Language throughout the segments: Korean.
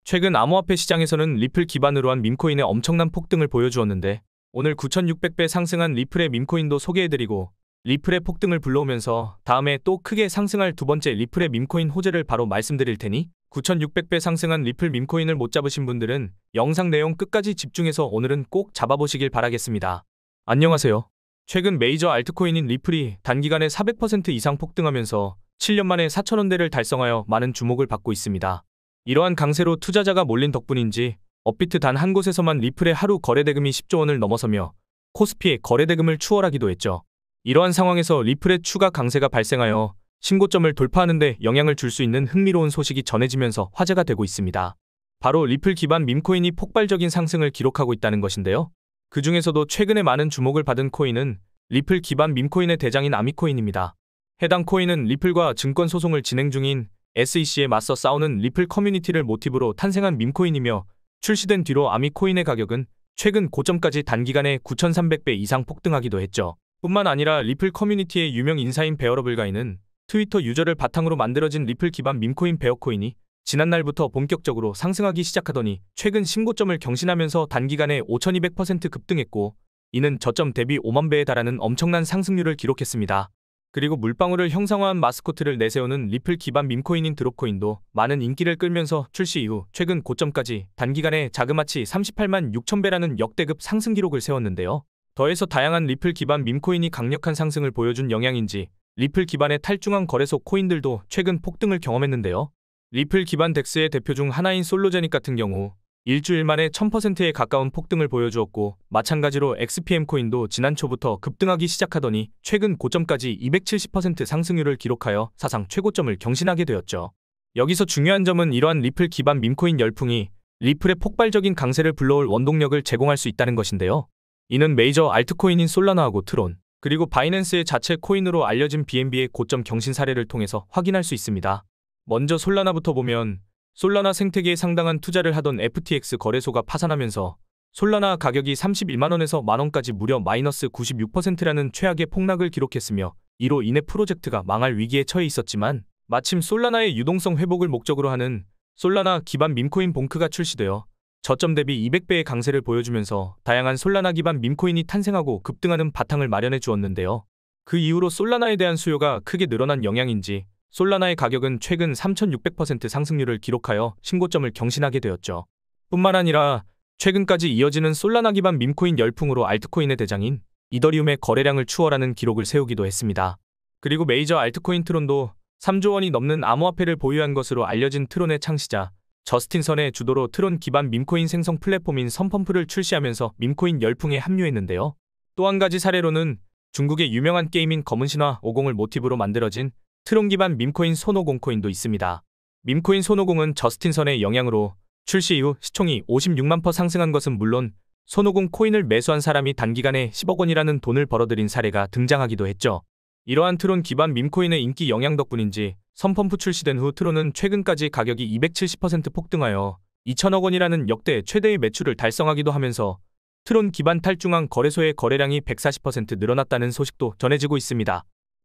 최근 암호화폐 시장에서는 리플 기반으로 한 밈코인의 엄청난 폭등을 보여주었는데 오늘 9,600배 상승한 리플의 밈코인도 소개해드리고 리플의 폭등을 불러오면서 다음에 또 크게 상승할 두 번째 리플의 밈코인 호재를 바로 말씀드릴 테니 9,600배 상승한 리플 밈코인을 못 잡으신 분들은 영상 내용 끝까지 집중해서 오늘은 꼭 잡아보시길 바라겠습니다. 안녕하세요. 최근 메이저 알트코인인 리플이 단기간에 400% 이상 폭등하면서 7년 만에 4,000원대를 달성하여 많은 주목을 받고 있습니다. 이러한 강세로 투자자가 몰린 덕분인지 업비트 단 한 곳에서만 리플의 하루 거래대금이 10조 원을 넘어서며 코스피의 거래대금을 추월하기도 했죠. 이러한 상황에서 리플의 추가 강세가 발생하여 신고점을 돌파하는 데 영향을 줄 수 있는 흥미로운 소식이 전해지면서 화제가 되고 있습니다. 바로 리플 기반 밈코인이 폭발적인 상승을 기록하고 있다는 것인데요. 그 중에서도 최근에 많은 주목을 받은 코인은 리플 기반 밈코인의 대장인 아미코인입니다. 해당 코인은 리플과 증권 소송을 진행 중인 SEC에 맞서 싸우는 리플 커뮤니티를 모티브로 탄생한 밈코인이며 출시된 뒤로 아미코인의 가격은 최근 고점까지 단기간에 9,300배 이상 폭등하기도 했죠. 뿐만 아니라 리플 커뮤니티의 유명 인사인 베어러블가이는 트위터 유저를 바탕으로 만들어진 리플 기반 밈코인 베어코인이 지난날부터 본격적으로 상승하기 시작하더니 최근 신고점을 경신하면서 단기간에 5,200% 급등했고 이는 저점 대비 5만 배에 달하는 엄청난 상승률을 기록했습니다. 그리고 물방울을 형상화한 마스코트를 내세우는 리플 기반 밈코인인 드롭코인도 많은 인기를 끌면서 출시 이후 최근 고점까지 단기간에 자그마치 38만 6천 배라는 역대급 상승 기록을 세웠는데요. 더해서 다양한 리플 기반 밈코인이 강력한 상승을 보여준 영향인지 리플 기반의 탈중앙 거래소 코인들도 최근 폭등을 경험했는데요. 리플 기반 덱스의 대표 중 하나인 솔로제닉 같은 경우 일주일 만에 1000%에 가까운 폭등을 보여주었고 마찬가지로 XPM 코인도 지난 초부터 급등하기 시작하더니 최근 고점까지 270% 상승률을 기록하여 사상 최고점을 경신하게 되었죠. 여기서 중요한 점은 이러한 리플 기반 밈코인 열풍이 리플의 폭발적인 강세를 불러올 원동력을 제공할 수 있다는 것인데요. 이는 메이저 알트코인인 솔라나하고 트론, 그리고 바이낸스의 자체 코인으로 알려진 BNB의 고점 경신 사례를 통해서 확인할 수 있습니다. 먼저 솔라나부터 보면 솔라나 생태계에 상당한 투자를 하던 FTX 거래소가 파산하면서 솔라나 가격이 31만원에서 만원까지 무려 마이너스 96%라는 최악의 폭락을 기록했으며 이로 인해 프로젝트가 망할 위기에 처해 있었지만 마침 솔라나의 유동성 회복을 목적으로 하는 솔라나 기반 밈코인 봉크가 출시되어 저점 대비 200배의 강세를 보여주면서 다양한 솔라나 기반 밈코인이 탄생하고 급등하는 바탕을 마련해 주었는데요. 그 이후로 솔라나에 대한 수요가 크게 늘어난 영향인지 솔라나의 가격은 최근 3,600% 상승률을 기록하여 신고점을 경신하게 되었죠. 뿐만 아니라 최근까지 이어지는 솔라나 기반 밈코인 열풍으로 알트코인의 대장인 이더리움의 거래량을 추월하는 기록을 세우기도 했습니다. 그리고 메이저 알트코인 트론도 3조 원이 넘는 암호화폐를 보유한 것으로 알려진 트론의 창시자 저스틴 선의 주도로 트론 기반 밈코인 생성 플랫폼인 선펌프를 출시하면서 밈코인 열풍에 합류했는데요. 또 한 가지 사례로는 중국의 유명한 게임인 검은신화 50을 모티브로 만들어진 트론 기반 밈코인 손오공 코인도 있습니다. 밈코인 손오공은 저스틴 선의 영향으로 출시 이후 시총이 56만 % 상승한 것은 물론 손오공 코인을 매수한 사람이 단기간에 10억 원이라는 돈을 벌어들인 사례가 등장하기도 했죠. 이러한 트론 기반 밈코인의 인기 영향 덕분인지 선펌프 출시된 후 트론은 최근까지 가격이 270% 폭등하여 2천억 원이라는 역대 최대의 매출을 달성하기도 하면서 트론 기반 탈중앙 거래소의 거래량이 140% 늘어났다는 소식도 전해지고 있습니다.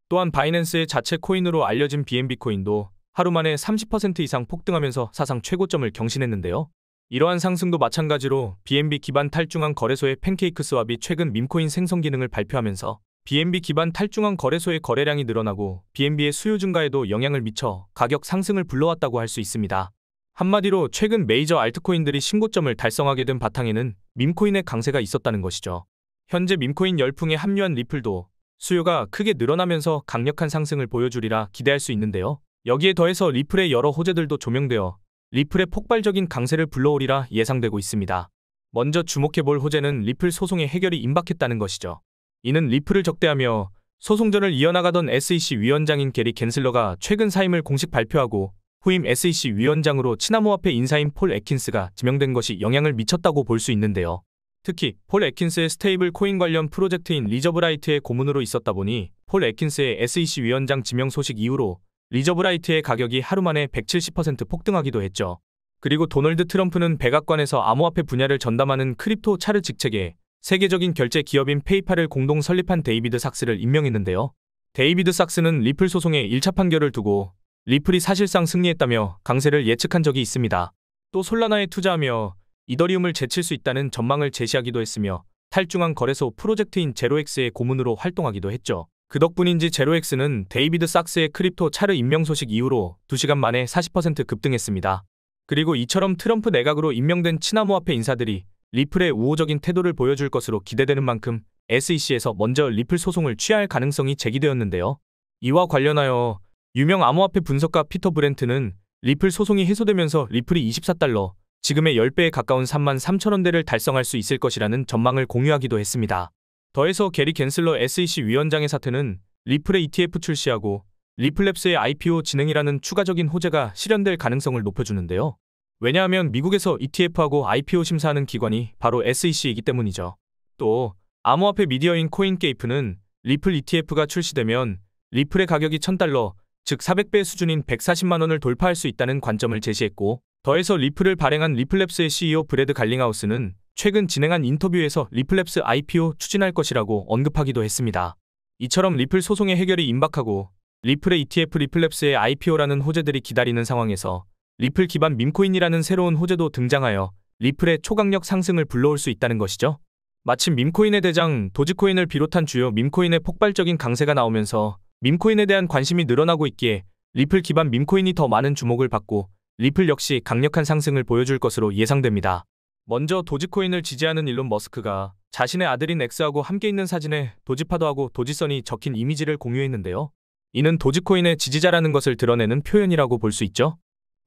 또한 바이낸스의 자체 코인으로 알려진 BNB 코인도 하루 만에 30% 이상 폭등하면서 사상 최고점을 경신했는데요. 이러한 상승도 마찬가지로 BNB 기반 탈중앙 거래소의 팬케이크 스왑이 최근 밈코인 생성 기능을 발표하면서 BNB 기반 탈중앙 거래소의 거래량이 늘어나고 BNB의 수요 증가에도 영향을 미쳐 가격 상승을 불러왔다고 할 수 있습니다. 한마디로 최근 메이저 알트코인들이 신고점을 달성하게 된 바탕에는 밈코인의 강세가 있었다는 것이죠. 현재 밈코인 열풍에 합류한 리플도 수요가 크게 늘어나면서 강력한 상승을 보여주리라 기대할 수 있는데요. 여기에 더해서 리플의 여러 호재들도 조명되어 리플의 폭발적인 강세를 불러오리라 예상되고 있습니다. 먼저 주목해볼 호재는 리플 소송의 해결이 임박했다는 것이죠. 이는 리플을 적대하며 소송전을 이어나가던 SEC 위원장인 게리 겐슬러가 최근 사임을 공식 발표하고 후임 SEC 위원장으로 친암호화폐 인사인 폴 애킨스가 지명된 것이 영향을 미쳤다고 볼 수 있는데요. 특히 폴 애킨스의 스테이블 코인 관련 프로젝트인 리저브라이트의 고문으로 있었다 보니 폴 애킨스의 SEC 위원장 지명 소식 이후로 리저브라이트의 가격이 하루 만에 170% 폭등하기도 했죠. 그리고 도널드 트럼프는 백악관에서 암호화폐 분야를 전담하는 크립토 차르 직책에 세계적인 결제 기업인 페이팔을 공동 설립한 데이비드 삭스를 임명했는데요. 데이비드 삭스는 리플 소송의 1차 판결을 두고 리플이 사실상 승리했다며 강세를 예측한 적이 있습니다. 또 솔라나에 투자하며 이더리움을 제칠 수 있다는 전망을 제시하기도 했으며 탈중앙 거래소 프로젝트인 제로엑스의 고문으로 활동하기도 했죠. 그 덕분인지 제로엑스는 데이비드 sak스의 크립토 차르 임명 소식 이후로 2시간 만에 40% 급등했습니다. 그리고 이처럼 트럼프 내각으로 임명된 친암호화폐 인사들이 리플의 우호적인 태도를 보여줄 것으로 기대되는 만큼 SEC에서 먼저 리플 소송을 취할 가능성이 제기되었는데요. 이와 관련하여 유명 암호화폐 분석가 피터 브렌트는 리플 소송이 해소되면서 리플이 24달러, 지금의 10배에 가까운 33,000원대를 달성할 수 있을 것이라는 전망을 공유하기도 했습니다. 더해서 게리 갠슬러 SEC 위원장의 사태는 리플의 ETF 출시하고 리플랩스의 IPO 진행이라는 추가적인 호재가 실현될 가능성을 높여주는데요. 왜냐하면 미국에서 ETF하고 IPO 심사하는 기관이 바로 SEC이기 때문이죠. 또 암호화폐 미디어인 코인게이프는 리플 ETF가 출시되면 리플의 가격이 1000달러, 즉 400배 수준인 140만 원을 돌파할 수 있다는 관점을 제시했고, 더해서 리플을 발행한 리플랩스의 CEO 브래드 갈링하우스는 최근 진행한 인터뷰에서 리플랩스 IPO 추진할 것이라고 언급하기도 했습니다. 이처럼 리플 소송의 해결이 임박하고 리플의 ETF 리플랩스의 IPO라는 호재들이 기다리는 상황에서 리플 기반 밈코인이라는 새로운 호재도 등장하여 리플의 초강력 상승을 불러올 수 있다는 것이죠. 마침 밈코인의 대장 도지코인을 비롯한 주요 밈코인의 폭발적인 강세가 나오면서 밈코인에 대한 관심이 늘어나고 있기에 리플 기반 밈코인이 더 많은 주목을 받고 리플 역시 강력한 상승을 보여줄 것으로 예상됩니다. 먼저 도지코인을 지지하는 일론 머스크가 자신의 아들인 엑스하고 함께 있는 사진에 도지파더하고 도지선이 적힌 이미지를 공유했는데요. 이는 도지코인의 지지자라는 것을 드러내는 표현이라고 볼 수 있죠.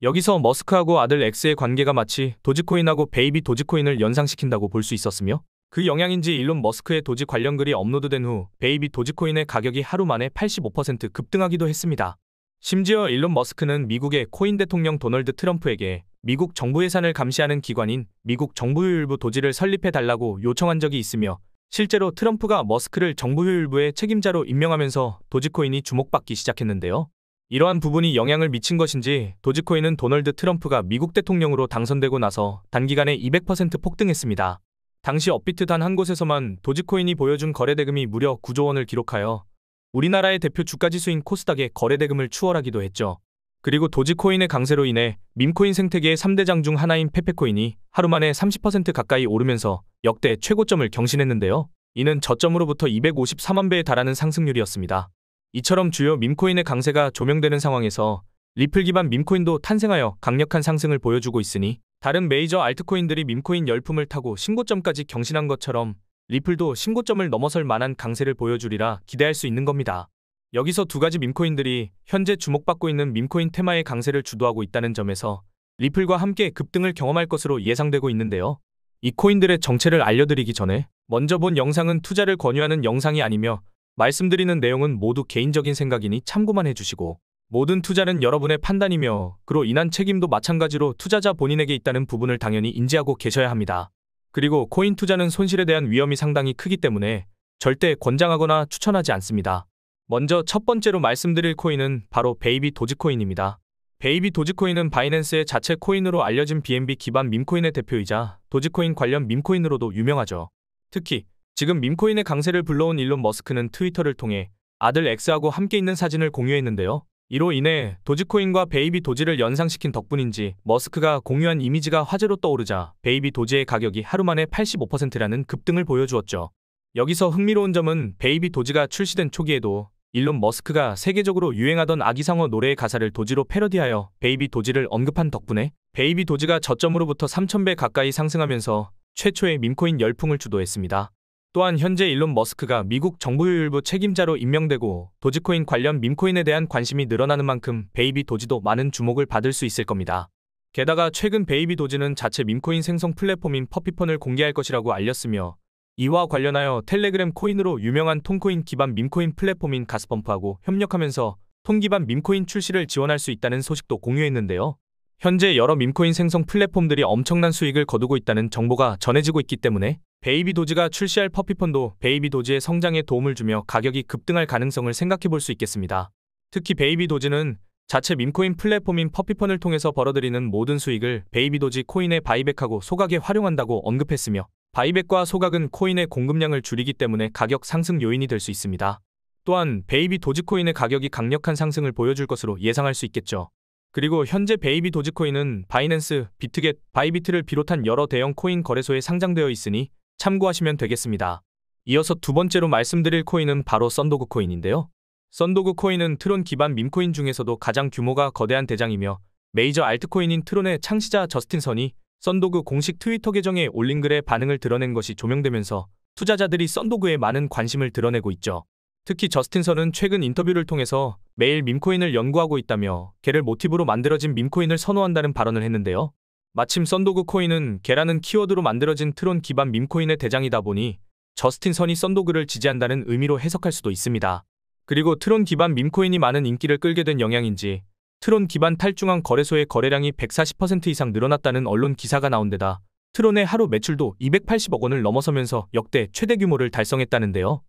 여기서 머스크하고 아들 엑스의 관계가 마치 도지코인하고 베이비 도지코인을 연상시킨다고 볼 수 있었으며, 그 영향인지 일론 머스크의 도지 관련 글이 업로드된 후 베이비 도지코인의 가격이 하루 만에 85% 급등하기도 했습니다. 심지어 일론 머스크는 미국의 코인 대통령 도널드 트럼프에게 미국 정부 예산을 감시하는 기관인 미국 정부효율부 도지를 설립해달라고 요청한 적이 있으며, 실제로 트럼프가 머스크를 정부효율부의 책임자로 임명하면서 도지코인이 주목받기 시작했는데요. 이러한 부분이 영향을 미친 것인지 도지코인은 도널드 트럼프가 미국 대통령으로 당선되고 나서 단기간에 200% 폭등했습니다. 당시 업비트 단 한 곳에서만 도지코인이 보여준 거래대금이 무려 9조 원을 기록하여 우리나라의 대표 주가지수인 코스닥의 거래대금을 추월하기도 했죠. 그리고 도지코인의 강세로 인해 밈코인 생태계의 3대장 중 하나인 페페코인이 하루 만에 30% 가까이 오르면서 역대 최고점을 경신했는데요. 이는 저점으로부터 254만 배에 달하는 상승률이었습니다. 이처럼 주요 밈코인의 강세가 조명되는 상황에서 리플 기반 밈코인도 탄생하여 강력한 상승을 보여주고 있으니 다른 메이저 알트코인들이 밈코인 열풍을 타고 신고점까지 경신한 것처럼 리플도 신고점을 넘어설 만한 강세를 보여주리라 기대할 수 있는 겁니다. 여기서 두 가지 밈코인들이 현재 주목받고 있는 밈코인 테마의 강세를 주도하고 있다는 점에서 리플과 함께 급등을 경험할 것으로 예상되고 있는데요. 이 코인들의 정체를 알려드리기 전에 먼저 본 영상은 투자를 권유하는 영상이 아니며 말씀드리는 내용은 모두 개인적인 생각이니 참고만 해주시고, 모든 투자는 여러분의 판단이며 그로 인한 책임도 마찬가지로 투자자 본인에게 있다는 부분을 당연히 인지하고 계셔야 합니다. 그리고 코인 투자는 손실에 대한 위험이 상당히 크기 때문에 절대 권장하거나 추천하지 않습니다. 먼저 첫 번째로 말씀드릴 코인은 바로 베이비 도지코인입니다. 베이비 도지코인은 바이낸스의 자체 코인으로 알려진 BNB 기반 밈코인의 대표이자 도지코인 관련 밈코인으로도 유명하죠. 특히 지금 밈코인의 강세를 불러온 일론 머스크는 트위터를 통해 아들 엑스하고 함께 있는 사진을 공유했는데요. 이로 인해 도지코인과 베이비 도지를 연상시킨 덕분인지 머스크가 공유한 이미지가 화제로 떠오르자 베이비 도지의 가격이 하루 만에 85%라는 급등을 보여주었죠. 여기서 흥미로운 점은 베이비 도지가 출시된 초기에도 일론 머스크가 세계적으로 유행하던 아기상어 노래의 가사를 도지로 패러디하여 베이비 도지를 언급한 덕분에 베이비 도지가 저점으로부터 3000배 가까이 상승하면서 최초의 밈코인 열풍을 주도했습니다. 또한 현재 일론 머스크가 미국 정부효율부 책임자로 임명되고 도지코인 관련 밈코인에 대한 관심이 늘어나는 만큼 베이비 도지도 많은 주목을 받을 수 있을 겁니다. 게다가 최근 베이비 도지는 자체 밈코인 생성 플랫폼인 퍼피펀을 공개할 것이라고 알렸으며, 이와 관련하여 텔레그램 코인으로 유명한 톤코인 기반 밈코인 플랫폼인 가스펌프하고 협력하면서 톤 기반 밈코인 출시를 지원할 수 있다는 소식도 공유했는데요. 현재 여러 밈코인 생성 플랫폼들이 엄청난 수익을 거두고 있다는 정보가 전해지고 있기 때문에 베이비 도지가 출시할 퍼피펀도 베이비 도지의 성장에 도움을 주며 가격이 급등할 가능성을 생각해 볼 수 있겠습니다. 특히 베이비 도지는 자체 밈코인 플랫폼인 퍼피펀을 통해서 벌어들이는 모든 수익을 베이비 도지 코인에 바이백하고 소각에 활용한다고 언급했으며, 바이백과 소각은 코인의 공급량을 줄이기 때문에 가격 상승 요인이 될 수 있습니다. 또한 베이비 도지코인의 가격이 강력한 상승을 보여줄 것으로 예상할 수 있겠죠. 그리고 현재 베이비 도지코인은 바이낸스, 비트겟, 바이비트를 비롯한 여러 대형 코인 거래소에 상장되어 있으니 참고하시면 되겠습니다. 이어서 두 번째로 말씀드릴 코인은 바로 썬도그 코인인데요. 썬도그 코인은 트론 기반 밈코인 중에서도 가장 규모가 거대한 대장이며 메이저 알트코인인 트론의 창시자 저스틴 선이 썬도그 공식 트위터 계정에 올린 글에 반응을 드러낸 것이 조명되면서 투자자들이 썬도그에 많은 관심을 드러내고 있죠. 특히 저스틴 선은 최근 인터뷰를 통해서 매일 밈코인을 연구하고 있다며 개를 모티브로 만들어진 밈코인을 선호한다는 발언을 했는데요. 마침 썬도그 코인은 개라는 키워드로 만들어진 트론 기반 밈코인의 대장이다 보니 저스틴 선이 썬도그를 지지한다는 의미로 해석할 수도 있습니다. 그리고 트론 기반 밈코인이 많은 인기를 끌게 된 영향인지 트론 기반 탈중앙 거래소의 거래량이 140% 이상 늘어났다는 언론 기사가 나온 데다 트론의 하루 매출도 280억 원을 넘어서면서 역대 최대 규모를 달성했다는데요.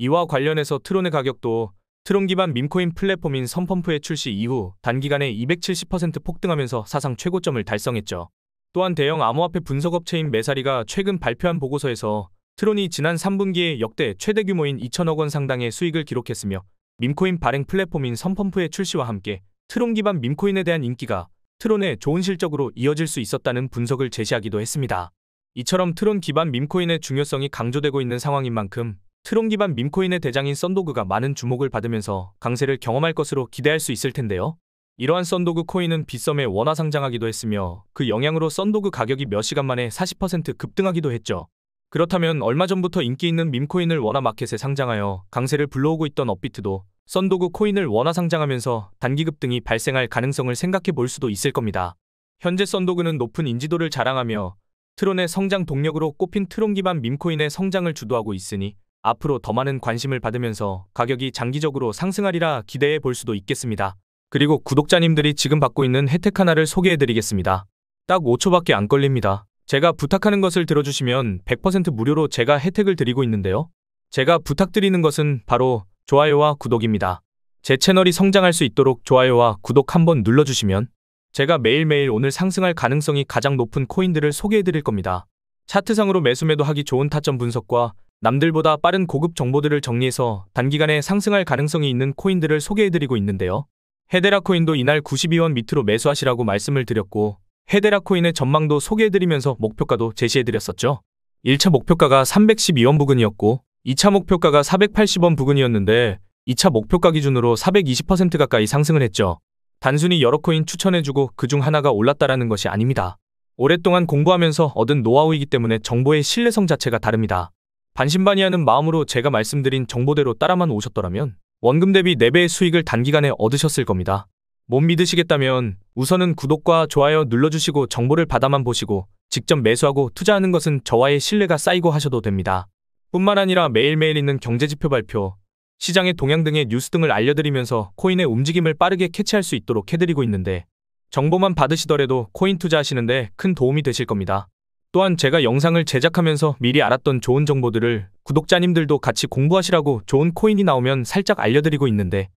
이와 관련해서 트론의 가격도 트론 기반 밈코인 플랫폼인 선펌프의 출시 이후 단기간에 270% 폭등하면서 사상 최고점을 달성했죠. 또한 대형 암호화폐 분석업체인 메사리가 최근 발표한 보고서에서 트론이 지난 3분기에 역대 최대 규모인 2천억 원 상당의 수익을 기록했으며 밈코인 발행 플랫폼인 선펌프의 출시와 함께 트론 기반 밈코인에 대한 인기가 트론의 좋은 실적으로 이어질 수 있었다는 분석을 제시하기도 했습니다. 이처럼 트론 기반 밈코인의 중요성이 강조되고 있는 상황인 만큼 트론 기반 밈코인의 대장인 썬도그가 많은 주목을 받으면서 강세를 경험할 것으로 기대할 수 있을 텐데요. 이러한 썬도그 코인은 빗썸에 원화 상장하기도 했으며 그 영향으로 썬도그 가격이 몇 시간 만에 40% 급등하기도 했죠. 그렇다면 얼마 전부터 인기 있는 밈코인을 원화 마켓에 상장하여 강세를 불러오고 있던 업비트도 썬도그 코인을 원화 상장하면서 단기 급등이 발생할 가능성을 생각해 볼 수도 있을 겁니다. 현재 썬도그는 높은 인지도를 자랑하며 트론의 성장 동력으로 꼽힌 트론 기반 밈코인의 성장을 주도하고 있으니 앞으로 더 많은 관심을 받으면서 가격이 장기적으로 상승하리라 기대해 볼 수도 있겠습니다. 그리고 구독자님들이 지금 받고 있는 혜택 하나를 소개해 드리겠습니다. 딱 5초밖에 안 걸립니다. 제가 부탁하는 것을 들어주시면 100% 무료로 제가 혜택을 드리고 있는데요. 제가 부탁드리는 것은 바로 좋아요와 구독입니다. 제 채널이 성장할 수 있도록 좋아요와 구독 한번 눌러주시면 제가 매일매일 오늘 상승할 가능성이 가장 높은 코인들을 소개해 드릴 겁니다. 차트상으로 매수매도하기 좋은 타점 분석과 남들보다 빠른 고급 정보들을 정리해서 단기간에 상승할 가능성이 있는 코인들을 소개해 드리고 있는데요. 헤데라 코인도 이날 92원 밑으로 매수하시라고 말씀을 드렸고 헤데라 코인의 전망도 소개해드리면서 목표가도 제시해드렸었죠. 1차 목표가가 312원 부근이었고 2차 목표가가 480원 부근이었는데 2차 목표가 기준으로 420% 가까이 상승을 했죠. 단순히 여러 코인 추천해주고 그중 하나가 올랐다라는 것이 아닙니다. 오랫동안 공부하면서 얻은 노하우이기 때문에 정보의 신뢰성 자체가 다릅니다. 반신반의하는 마음으로 제가 말씀드린 정보대로 따라만 오셨더라면 원금 대비 4배의 수익을 단기간에 얻으셨을 겁니다. 못 믿으시겠다면 우선은 구독과 좋아요 눌러주시고 정보를 받아만 보시고 직접 매수하고 투자하는 것은 저와의 신뢰가 쌓이고 하셔도 됩니다. 뿐만 아니라 매일매일 있는 경제지표 발표, 시장의 동향 등의 뉴스 등을 알려드리면서 코인의 움직임을 빠르게 캐치할 수 있도록 해드리고 있는데 정보만 받으시더라도 코인 투자하시는데 큰 도움이 되실 겁니다. 또한 제가 영상을 제작하면서 미리 알았던 좋은 정보들을 구독자님들도 같이 공부하시라고 좋은 코인이 나오면 살짝 알려드리고 있는데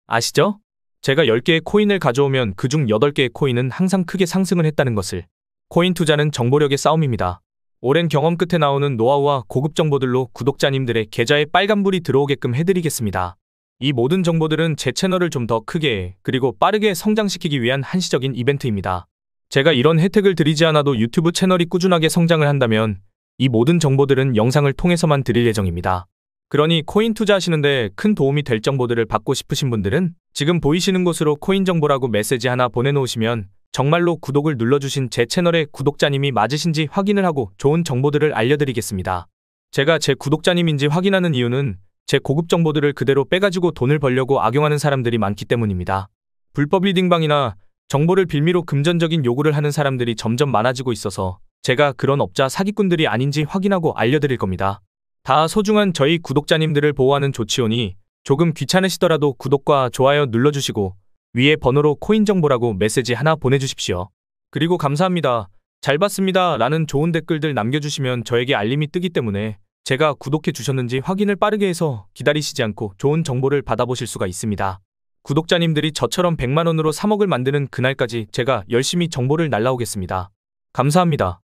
아시죠? 제가 10개의 코인을 가져오면 그중 8개의 코인은 항상 크게 상승을 했다는 것을. 코인 투자는 정보력의 싸움입니다. 오랜 경험 끝에 나오는 노하우와 고급 정보들로 구독자님들의 계좌에 빨간불이 들어오게끔 해드리겠습니다. 이 모든 정보들은 제 채널을 좀 더 크게 그리고 빠르게 성장시키기 위한 한시적인 이벤트입니다. 제가 이런 혜택을 드리지 않아도 유튜브 채널이 꾸준하게 성장을 한다면 이 모든 정보들은 영상을 통해서만 드릴 예정입니다. 그러니 코인 투자하시는데 큰 도움이 될 정보들을 받고 싶으신 분들은 지금 보이시는 곳으로 코인 정보라고 메시지 하나 보내놓으시면 정말로 구독을 눌러주신 제 채널의 구독자님이 맞으신지 확인을 하고 좋은 정보들을 알려드리겠습니다. 제가 제 구독자님인지 확인하는 이유는 제 고급 정보들을 그대로 빼가지고 돈을 벌려고 악용하는 사람들이 많기 때문입니다. 불법 리딩방이나 정보를 빌미로 금전적인 요구를 하는 사람들이 점점 많아지고 있어서 제가 그런 업자 사기꾼들이 아닌지 확인하고 알려드릴 겁니다. 다 소중한 저희 구독자님들을 보호하는 조치오니 조금 귀찮으시더라도 구독과 좋아요 눌러주시고 위에 번호로 코인 정보라고 메시지 하나 보내주십시오. 그리고 감사합니다. 잘 봤습니다. 라는 좋은 댓글들 남겨주시면 저에게 알림이 뜨기 때문에 제가 구독해 주셨는지 확인을 빠르게 해서 기다리시지 않고 좋은 정보를 받아보실 수가 있습니다. 구독자님들이 저처럼 100만 원으로 3억을 만드는 그날까지 제가 열심히 정보를 날라오겠습니다. 감사합니다.